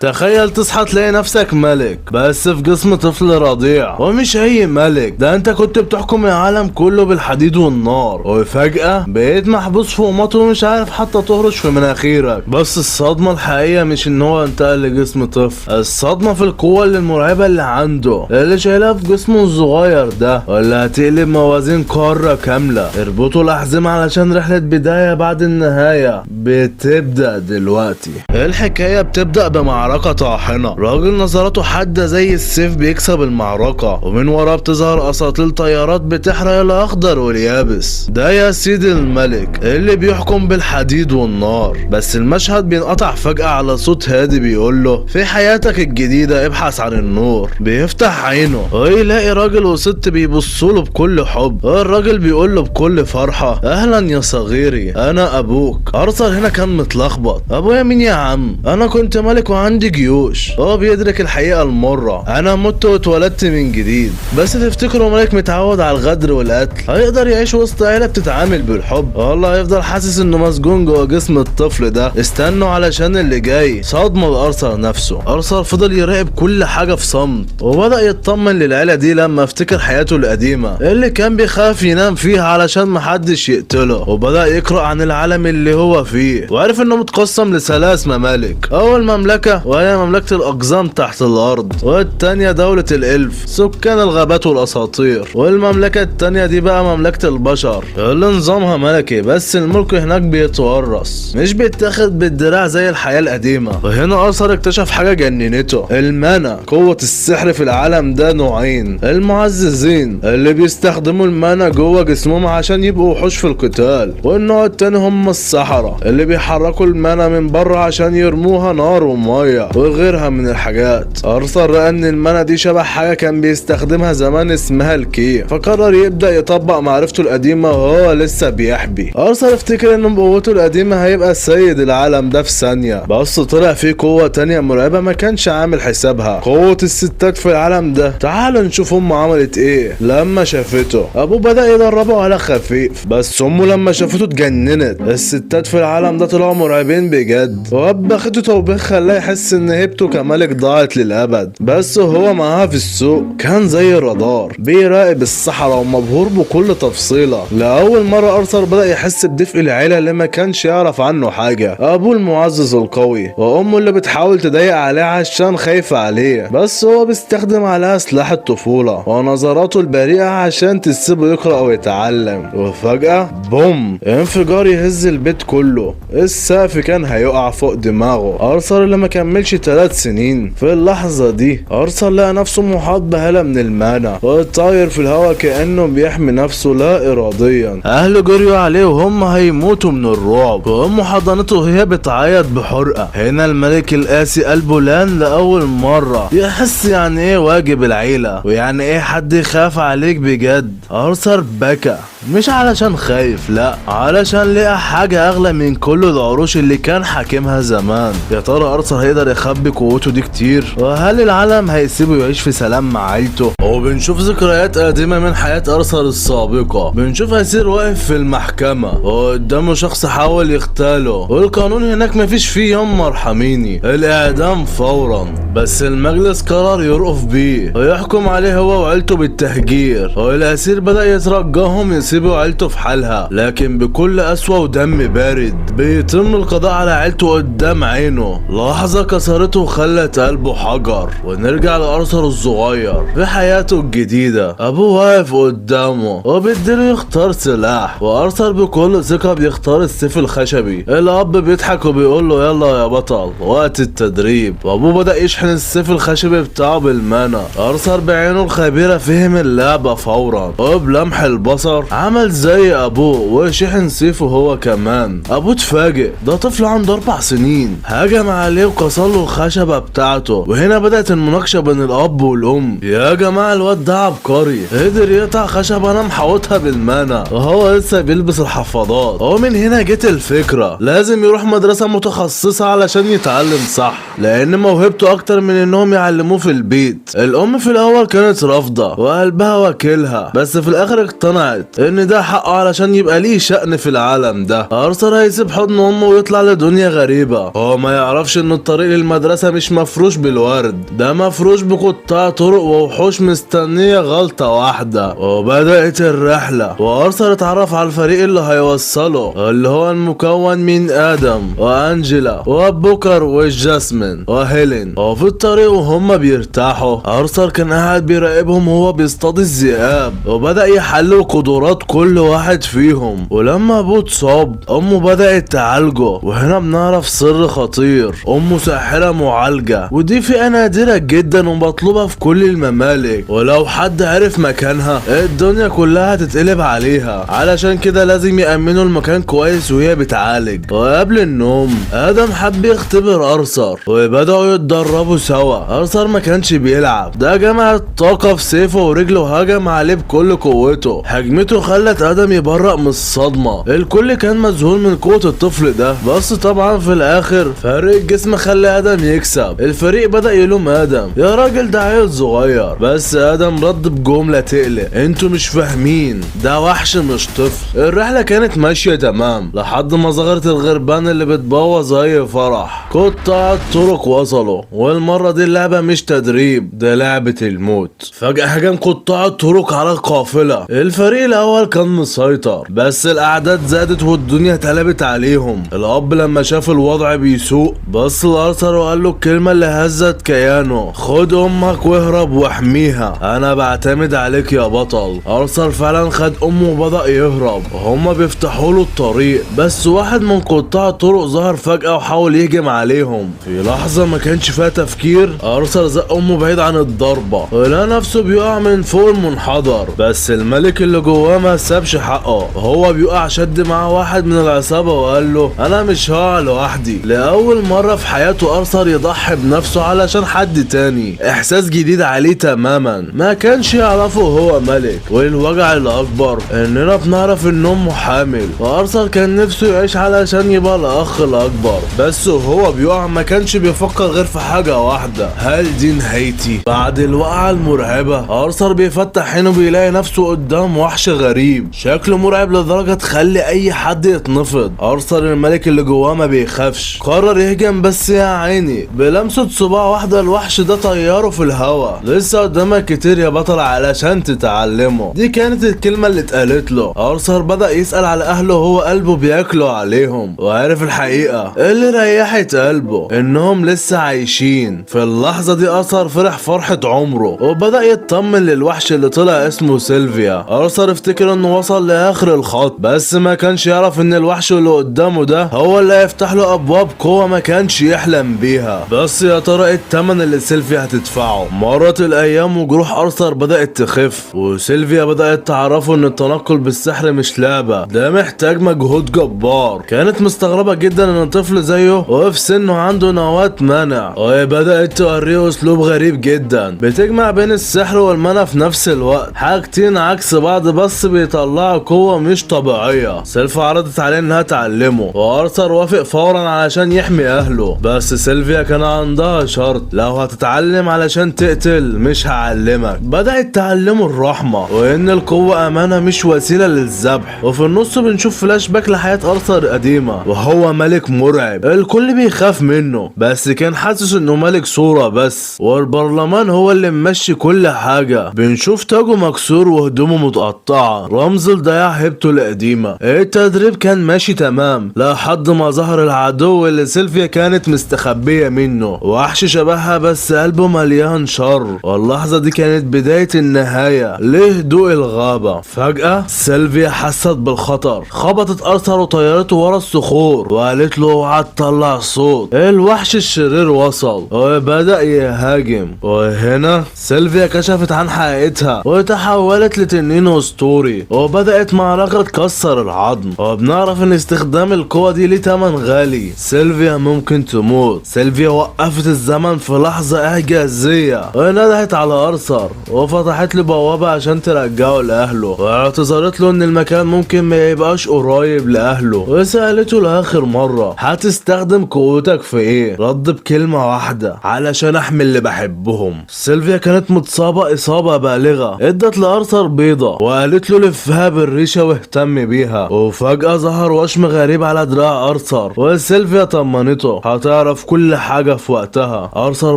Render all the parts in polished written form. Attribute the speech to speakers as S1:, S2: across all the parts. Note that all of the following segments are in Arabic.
S1: تخيل تصحى تلاقي نفسك ملك بس في جسم طفل رضيع، ومش اي ملك، ده انت كنت بتحكم العالم كله بالحديد والنار، وفجأة بقيت محبوس في قماط ومش عارف حتى تهرش في مناخيرك. بس الصدمة الحقيقية مش ان هو انتقل لجسم طفل، الصدمة في القوة المرعبة اللي عنده اللي شايلها في جسمه الصغير ده، واللي هتقلب موازين قارة كاملة. اربطوا الأحزمة علشان رحلة بداية بعد النهاية بتبدأ دلوقتي. الحكاية بتبدأ بمعركة طاحنة، راجل نظراته حادة زي السيف بيكسب المعركة، ومن وراه بتظهر اساطيل طيارات بتحرق الاخضر واليابس. ده يا سيدي الملك اللي بيحكم بالحديد والنار. بس المشهد بينقطع فجأة على صوت هادي بيقول له في حياتك الجديدة ابحث عن النور. بيفتح عينه ويلاقي راجل وست بيبصوله بكل حب. الراجل بيقول له بكل فرحة اهلا يا صغيري انا ابوك. ارثر هنا كان متلخبط، ابويا مين يا عم؟ انا كنت ملك وعندي جيوش. هو بيدرك الحقيقة المرة، انا مت واتولدت من جديد. بس تفتكروا ملك متعود على الغدر والقتل هيقدر يعيش وسط عيلة بتتعامل بالحب؟ والله هيفضل حاسس انه مسجون جوه جسم الطفل ده. استنوا علشان اللي جاي صدمة لارثر نفسه. ارثر فضل يراقب كل حاجة في صمت، وبدأ يطمن للعيلة دي لما افتكر حياته القديمة اللي كان بيخاف ينام فيها علشان محدش يقتله، وبدأ يقرأ عن العالم اللي هو فيه، وعرف انه متقسم لثلاث ممالك. اول مملكة وهي مملكة الأقزام تحت الأرض، والتانية دولة الإلف سكان الغابات والأساطير، والمملكة التانية دي بقى مملكة البشر اللي نظامها ملكي، بس الملك هناك بيتورث مش بيتاخد بالدراع زي الحياة القديمة. وهنا أرثر اكتشف حاجة جننته، المانا. قوة السحر في العالم ده نوعين، المعززين اللي بيستخدموا المانا جوه جسمهم عشان يبقوا وحوش في القتال، والنوع التاني هم السحرة اللي بيحركوا المانا من بره عشان يرموها نار ومية وغيرها من الحاجات. ارثر لقى ان المانا دي شبه حاجه كان بيستخدمها زمان اسمها الكي، فقرر يبدا يطبق معرفته القديمه وهو لسه بيحبي. ارثر افتكر ان بقوته القديمه هيبقى سيد العالم ده في ثانيه، بس طلع فيه قوه تانية مرعبه ما كانش عامل حسابها، قوه الستات في العالم ده. تعالوا نشوف امه عملت ايه لما شافته. ابوه بدا يدربه على خفيف، بس امه لما شافته اتجننت. الستات في العالم ده طلعوا مرعبين بجد، وبخته توبيخ خلاه يحس ان هيبته كملك ضاعت للأبد. بس هو معاها في السوق كان زي الرادار بيراقب الصحراء ومبهور بكل تفصيلة. لأول مرة أرثر بدأ يحس بدفء العيلة اللي ما كانش يعرف عنه حاجة، أبوه المعزز القوي وأمه اللي بتحاول تضايق عليه عشان خايفة عليه، بس هو بيستخدم عليها سلاح الطفولة ونظراته البريئة عشان تسيبه يقرأ ويتعلم. وفجأة بوم، انفجار يهز البيت كله، السقف كان هيقع فوق دماغه. أرثر اللي ما كملش 3 سنين في اللحظة دي أرثر لقى نفسه محاط بهالة من المانا وطاير في الهواء كأنه بيحمي نفسه لا إراديا. أهله جريوا عليه وهم هيموتوا من الرعب، وأمه حضنته وهي بتعيط بحرقة. هنا الملك القاسي قلبه لان لأول مرة يحس يعني إيه واجب العيلة، ويعني إيه حد يخاف عليك بجد. أرثر بكى مش علشان خايف، لا علشان لقى حاجة أغلى من كل العروش اللي كان حاكمها زمان. يا ترى أرثر هيقدر يخبي قوته دي كتير؟ وهل العالم هيسيبه يعيش في سلام مع عيلته؟ وبنشوف ذكريات قديمة من حياة أرثر السابقة. بنشوف أسير واقف في المحكمة وقدامه شخص حاول يغتاله، والقانون هناك مفيش فيه يوم مرحميني، الإعدام فورا. بس المجلس قرر يرقف بيه ويحكم عليه هو وعيلته بالتهجير، والأسير بدأ يترجاهم يسيبوا عيلته في حالها، لكن بكل قسوة ودم بارد بيتم القضاء على عيلته قدام عينه. لحظة كسرته وخلت قلبه حجر. ونرجع لأرثر الصغير في حياته الجديدة. أبوه واقف قدامه وبيديله يختار سلاح، وأرثر بكل ثقة بيختار السيف الخشبي. الأب بيضحك وبيقول له يلا يا بطل وقت التدريب، وأبوه بدأ يشحن السيف الخشبي بتاعه بالمانا. أرثر بعينه الخبيرة فهم اللعبة فورا، وبلمح البصر عمل زي أبوه وشحن سيفه هو كمان. أبوه اتفاجئ، ده طفل عنده 4 سنين، هجم عليه وكسرله الخشبة بتاعته. وهنا بدأت المناقشة بين الأب والأم. يا جماعة الواد ده عبقري، قدر يقطع خشبة أنا محوطها بالمانا وهو لسه بيلبس الحفاضات. ومن هنا جت الفكرة، لازم يروح مدرسة متخصصة علشان يتعلم صح، لأن موهبته أكتر اكتر من انهم يعلموه في البيت. الام في الاول كانت رافضة وقلبها واكلها، بس في الاخر اقتنعت ان ده حقه علشان يبقى ليه شأن في العالم ده. ارثر هيسيب حضن امه ويطلع لدنيا غريبة. هو ما يعرفش ان الطريق للمدرسة مش مفروش بالورد، ده مفروش بقطاع طرق ووحوش مستنية غلطة واحدة. وبدأت الرحلة، وارثر اتعرف على الفريق اللي هيوصله، اللي هو المكون من ادم وانجيلا وبوكر وجاسمين وهيلين. وفي الطريق وهم بيرتاحوا، ارثر كان قاعد بيراقبهم وهو بيصطاد الذئاب، وبدأ يحلل قدرات كل واحد فيهم. ولما ابوه اتصاب امه بدأت تعالجه، وهنا بنعرف سر خطير، امه ساحرة معالجة، ودي فئة نادرة جدا ومطلوبة في كل الممالك، ولو حد عرف مكانها الدنيا كلها هتتقلب عليها، علشان كده لازم يأمنوا المكان كويس وهي بتعالج. وقبل النوم ادم حب يختبر ارثر، وبدأوا يتدربوا سوا. ارثر ما كانش بيلعب، ده جمع الطاقة في سيفه ورجله هجم عليه بكل قوته. هجمته خلت ادم يبرق من الصدمة، الكل كان مذهول من قوة الطفل ده، بس طبعا في الاخر فرق الجسم خلى ادم يكسب. الفريق بدأ يلوم ادم، يا راجل ده عيل صغير، بس ادم رد بجملة تقلق، انتوا مش فاهمين، ده وحش مش طفل. الرحلة كانت ماشية تمام لحد ما ظهرت الغربان اللي بتبوظ اي فرح. قطاع الطرق وصلوا، والمرة دي اللعبة مش تدريب، ده لعبة الموت. فجأة هجم قطاع الطرق على القافلة. الفريق الاول كان مسيطر، بس الاعداد زادت والدنيا اتقلبت عليهم. الاب لما شاف الوضع بيسوء بص لارثر وقال له الكلمة اللي هزت كيانه، خد امك واهرب واحميها، انا بعتمد عليك يا بطل. ارثر فعلا خد امه وبدأ يهرب، هما بيفتحوا له الطريق، بس واحد من قطاع الطرق ظهر فجأة وحاول يهجم عليهم. في لحظة ما كانش فيها تفكير ارثر زق امه بعيد عن الضربة، ولقى نفسه بيقع من فوق المنحدر، بس الملك اللي جواه ما سابش حقه، هو بيقع شد معاه واحد من العصابة وقال له انا مش هقع لوحدي. لأول مرة في حياته ارثر يضحي بنفسه علشان حد تاني، احساس جديد عليه تماما ما كانش يعرفه هو ملك. والوجع الاكبر اننا بنعرف ان امه حامل، وارثر كان نفسه يعيش علشان يبقى الاخ الاكبر، بس وهو بيقع ما كانش بيفكر غير في حاجة واحدة، هل دي نهايتي؟ بعد الوقعة المرعبة ارثر بيفتح عينه بيلاقي نفسه قدام وحش غريب، شكله مرعب لدرجة تخلي اي حد يتنفض. ارثر الملك اللي جواه ما بيخافش، قرر يهجم، بس يا عيني بلمسة صباع واحدة الوحش ده طياره في الهوا. لسه قدامك كتير يا بطل علشان تتعلمه، دي كانت الكلمة اللي اتقالت له. ارثر بدأ يسأل على اهله وهو قلبه بياكله عليهم، وعرف الحقيقة اللي ريحت قلبه، انهم لسه عايشين. في اللحظة دي ارثر فرح فرحة عمره، وبدأ يطمن للوحش اللي طلع اسمه سيلفيا. ارثر افتكر انه وصل لاخر الخط، بس ما كانش يعرف ان الوحش اللي قدامه ده هو اللي هيفتح له ابواب قوة ما كانش يحلم بيها. بس يا ترى ايه التمن اللي سيلفيا هتدفعه؟ مرت الايام وجروح ارثر بدأت تخف، وسيلفيا بدأت تعرفه ان التنقل بالسحر مش لعبة، ده محتاج مجهود جبار. كانت مستغربة جدا ان طفل زيه وفي سنه عنده نواة منع، وبدأت توريه اسلوب غريب جدا بتجمع بين السحر والمنع في نفس الوقت، حاجتين عكس بعض بس بيطلعوا قوة مش طبيعية. سيلفيا عرضت عليه انها تعلمه، وارثر وافق فورا علشان يحمي اهله، بس سيلفيا كان عندها شرط، لو هتتعلم علشان تقتل مش هعلمك. بدأت تعلمه الرحمة، وان القوة امانة مش وسيلة للذبح. وفي النص بنشوف فلاش باك لحياة ارثر القديمة، وهو ملك مرعب الكل بيخاف منه، بس كان حاسس انه ملك صورة بس، والبرلمان هو اللي ممشي كل حاجة. بنشوف تاجه مكسور وهدومه متقطعة، رمز لضياع هيبته القديمة. التدريب كان ماشي تمام لحد ما ظهر العدو اللي سيلفيا كانت مستخبية منه، وحش شبهها بس قلبه مليان شر. واللحظة دي كانت بداية النهاية لهدوء الغابة. فجأة سيلفيا حست بالخطر، خبطت ارثر وطيرته ورا الصخور، وقالت له اوعى تطلع صوت. الوحش الشرير وصل وبدأ يهاجم، وهنا سيلفيا كشفت عن حقيقتها وتحولت لتنين اسطوري، وبدأت معركة تكسر العظم. وبنعرف ان استخدام القوة دي ليه تمن غالي، سيلفيا ممكن تموت. سيلفيا وقفت الزمن في لحظة اعجازية، وندهت على ارثر وفتحت له بوابة عشان ترجعه لاهله، واعتذرت له ان المكان ممكن ما يبقاش قريب لاهله، وسألته لاخر مرة هتستخدم قوتك في ايه؟ رد بكلمة واحدة، واحدة علشان احمي اللي بحبهم. سيلفيا كانت متصابة اصابة بالغة، ادت لارثر بيضة وقالت له لفها بالريشة واهتم بيها. وفجأة ظهر وشم غريب على دراع ارثر وسيلفيا طمنته هتعرف كل حاجة في وقتها. ارثر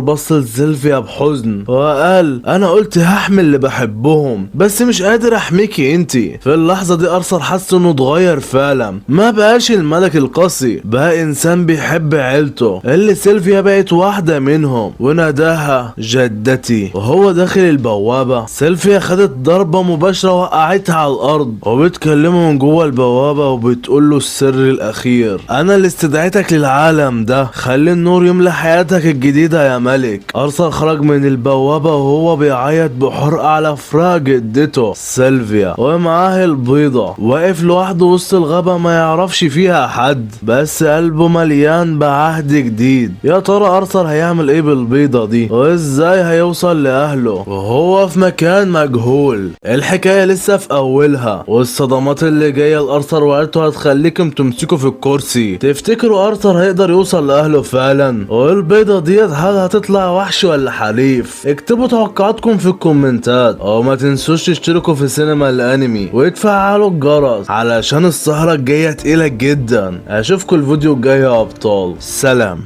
S1: بص لسيلفيا بحزن وقال انا قلت هحمي اللي بحبهم بس مش قادر احميكي انتي. في اللحظة دي ارثر حس انه اتغير فعلا، ما بقاش الملك القاسي، بقى انسان بيحب عيلته اللي سيلفيا بقت واحدة منهم، وناداها جدتي. وهو داخل البوابة سيلفيا خدت ضربة مباشرة وقعتها على الارض، وبتكلمه من جوه البوابة وبتقوله السر الاخير، انا اللي استدعيتك للعالم ده، خلي النور يملى حياتك الجديدة يا ملك. ارثر خرج من البوابة وهو بيعيط بحرقة على فراق جدته سيلفيا ومعاه البيضة، واقف لوحده وسط الغابة ما يعرفش فيها حد، بس قلبه مليان بعهد جديد. يا ترى ارثر هيعمل ايه بالبيضة دي وازاي هيوصل لاهله وهو في مكان مجهول؟ الحكاية لسه في اولها، والصدمات اللي جاية لارثر وعيلته هتخليكم تمسكوا في الكرسي. تفتكروا ارثر هيقدر يوصل لاهله فعلا؟ والبيضة ديت هل هتطلع وحش ولا حليف؟ اكتبوا توقعاتكم في الكومنتات، وما تنسوش تشتركوا في سينما الانمي وتفعلوا الجرس علشان السهرة الجاية تقيلة جدا. اشوفكم الفيديو الجاي يا ابطال، سلام.